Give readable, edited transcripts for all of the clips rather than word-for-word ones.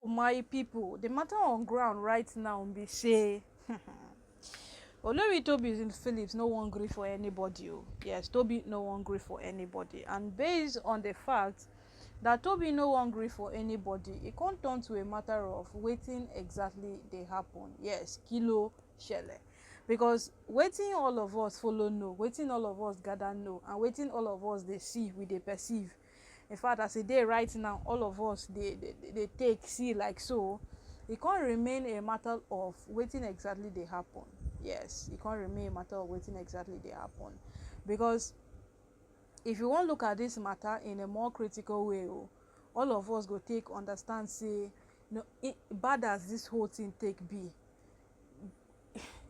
my people, the matter on ground right now be say Olori Tobi Phillips no wan gree for anybody. Oh. Yes, Tobi no wan gree for anybody. And based on the fact that Tobi no wan gree for anybody, e come turn to a matter of wetin exactly dey happen. Yes, kilo shele. Because wetin all of us follow know, wetin all of us gather know, and wetin all of us dey see, we dey perceive. In fact, as e dey right now, all of us dey take see like so. E can't remain a matter of wetin exactly dey happen. Yes, e can't remain a matter of wetin exactly dey happen. Because if you wan look at this matter in a more critical way, all of us go take understand say, no, bad as this whole thing take be,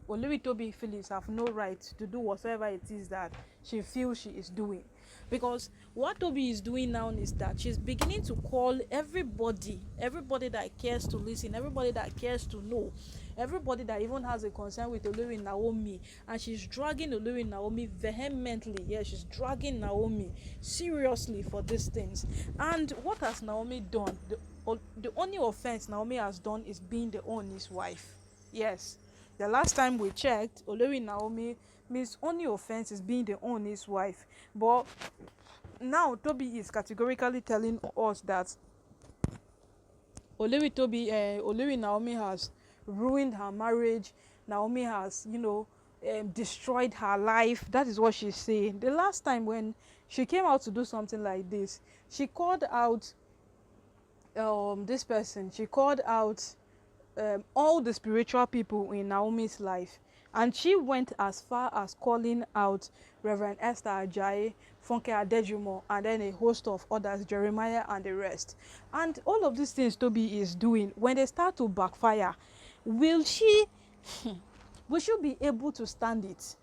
Olori Tobi Phillips have no right to do whatever it is that she feels she is doing. Because what Tobi is doing now is that she's beginning to call everybody that cares to listen, everybody that cares to know, everybody that even has a concern with Olori Naomi, and she's dragging Olori Naomi vehemently. Yes, she's dragging Naomi seriously for these things. And what has Naomi done? The only offense Naomi has done is being the Oni's wife. Yes. The last time we checked, Olori Naomi means only offense is being the Oni's wife. But now Tobi is categorically telling us that Olori Naomi has ruined her marriage. Naomi has, destroyed her life. That is what she's saying. The last time when she came out to do something like this, she called out this person. She called out all the spiritual people in Naomi's life, and she went as far as calling out Reverend Esther Ajayi, Funke Adejumo, and then a host of others, Jeremiah and the rest. And all of these things Tobi is doing, when they start to backfire, will she be able to stand it?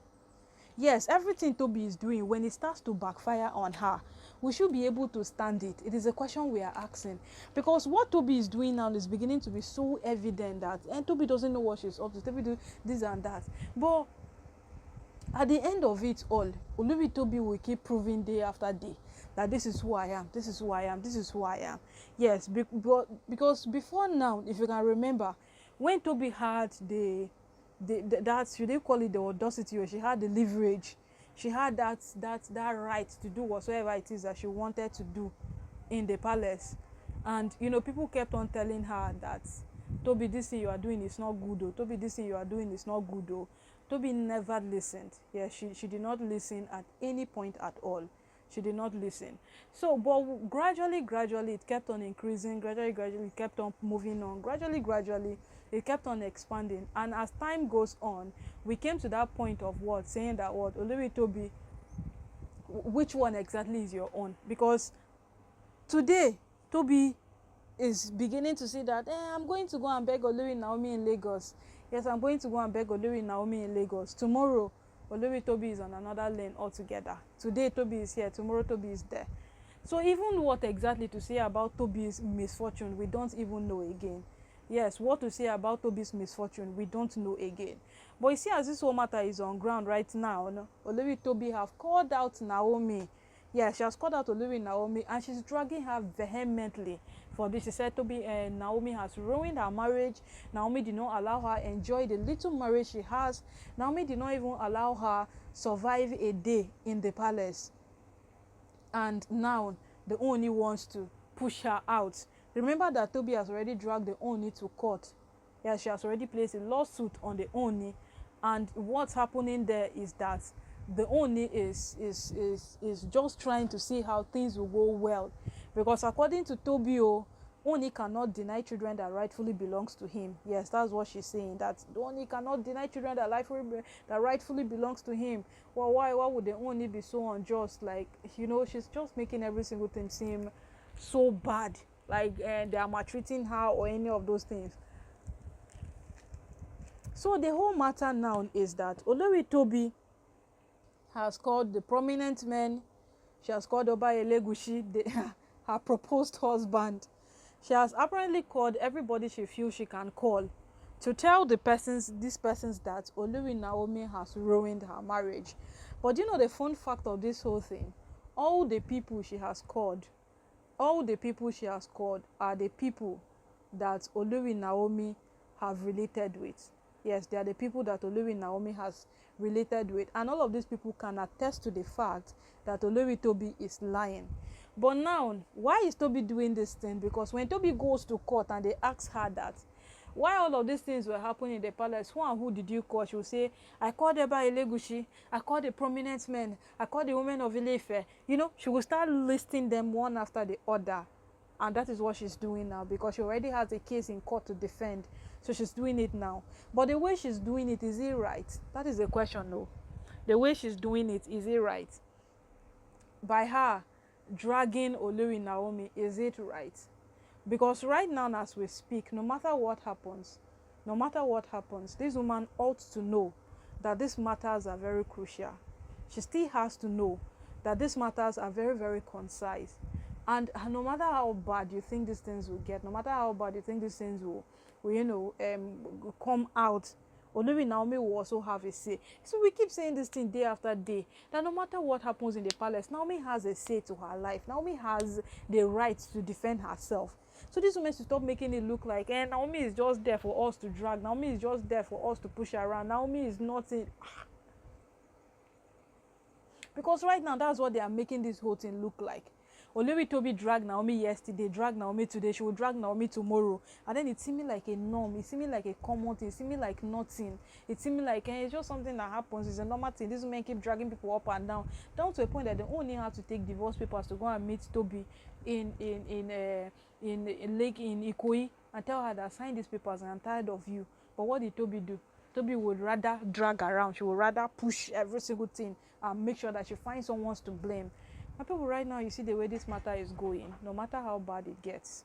Yes, everything Tobi is doing, when it starts to backfire on her, we should be able to stand it. It is a question we are asking. Because what Tobi is doing now is beginning to be so evident that Tobi doesn't know what she's up to. Tobi do this and that. But at the end of it all, Olori Tobi will keep proving day after day that this is who I am, this is who I am, this is who I am. Yes, because before now, if you can remember, when Tobi had that, should they call it the audacity, or she had the leverage, she had that right to do whatsoever it is that she wanted to do in the palace. And people kept on telling her that, Tobi, this thing you are doing is not good, oh. Tobi, this thing you are doing is not good, oh. Tobi never listened. Yeah, she did not listen at any point at all. She did not listen. So, but gradually it kept on increasing. Gradually it kept on moving on. Gradually it kept on expanding. And as time goes on, we came to that point of what? Saying that what? Olori Tobi, which one exactly is your own? Because today, Tobi is beginning to see that, I'm going to go and beg Olori Naomi in Lagos. Yes, I'm going to go and beg Olori Naomi in Lagos. Tomorrow, Olori Tobi is on another lane altogether. Today, Tobi is here. Tomorrow, Tobi is there. So even what exactly to say about Tobi's misfortune, we don't even know again. Yes, what to say about Tobi's misfortune, we don't know again. But you see, as this whole matter is on ground right now, Olori Tobi have called out Naomi. Yeah, she has called out Olori Naomi, and she's dragging her vehemently for this. She said Naomi has ruined her marriage. Naomi did not allow her enjoy the little marriage she has. Naomi did not even allow her survive a day in the palace. And now the Oni wants to push her out. Remember that Tobi has already dragged the Oni to court. Yeah, she has already placed a lawsuit on the Oni. And what's happening there is that the Oni is just trying to see how things will go well. Because according to Tobi, Oni cannot deny children that rightfully belongs to him. Yes, that's what she's saying. That the Oni cannot deny children that rightfully belongs to him. Well, why would the Oni be so unjust? Like, she's just making every single thing seem so bad. Like they are maltreating her or any of those things. So the whole matter now is that Olori Tobi has called the prominent men. She has called Oba Elegushi, her proposed husband. She has apparently called everybody she feels she can call to tell these persons that Olori Naomi has ruined her marriage. But the fun fact of this whole thing, all the people she has called are the people that Olori Naomi have related with. Yes, they are the people that Olori Naomi has related with, and all of these people can attest to the fact that Olori Tobi is lying. But now, why is Tobi doing this thing? Because when Tobi goes to court and they ask her that, why all of these things were happening in the palace, who and who did you call? She will say, I called Eba Elegushi, I called the prominent men, I called the women of Ile-Ife. You know, she will start listing them one after the other. And that is what she's doing now, because she already has a case in court to defend. So she's doing it now. But the way she's doing it, is it right? That is the question, no. The way she's doing it, is it right? By her dragging Olori Naomi, is it right? Because right now, as we speak, no matter what happens, this woman ought to know that these matters are very crucial. She still has to know that these matters are very, very concise. And no matter how bad you think these things will get, no matter how bad you think these things will come out, Olori Naomi will also have a say. So we keep saying this thing day after day, that no matter what happens in the palace, Naomi has a say to her life. Naomi has the right to defend herself. So this woman should stop making it look like, Naomi is just there for us to drag. Naomi is just there for us to push her around. Naomi is not in... Because right now, that's what they are making this whole thing look like. Olori Tobi dragged Naomi yesterday, dragged Naomi today, she will drag Naomi tomorrow. And then it seemed like a norm, it seemed like a common thing, it seemed like nothing. It seemed like it's just something that happens, it's a normal thing. These women keep dragging people up and down to a point that they only have to take divorce papers to go and meet Tobi in Lake in Ikoyi and tell her that sign these papers and I'm tired of you. But what did Tobi do? Tobi would rather drag around, she would rather push every single thing and make sure that she finds someone to blame. And people right now, you see the way this matter is going, no matter how bad it gets,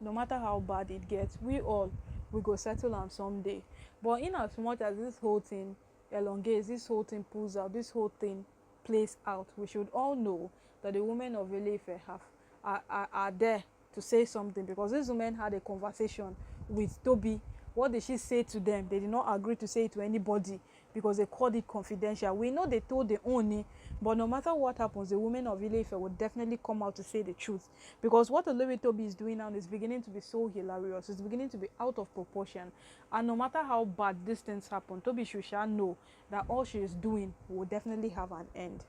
we go settle on someday. But in as much as this whole thing elongates, this whole thing pulls out, this whole thing plays out, we should all know that the women of Ile-Ife are there to say something, because these women had a conversation with Tobi. What did she say to them? They did not agree to say it to anybody because they called it confidential. We know they told the Oni, but no matter what happens, the women of Ile-Ife will definitely come out to say the truth. Because what Olori Tobi is doing now is beginning to be so hilarious. It's beginning to be out of proportion. And no matter how bad these things happen, Tobi should know that all she is doing will definitely have an end.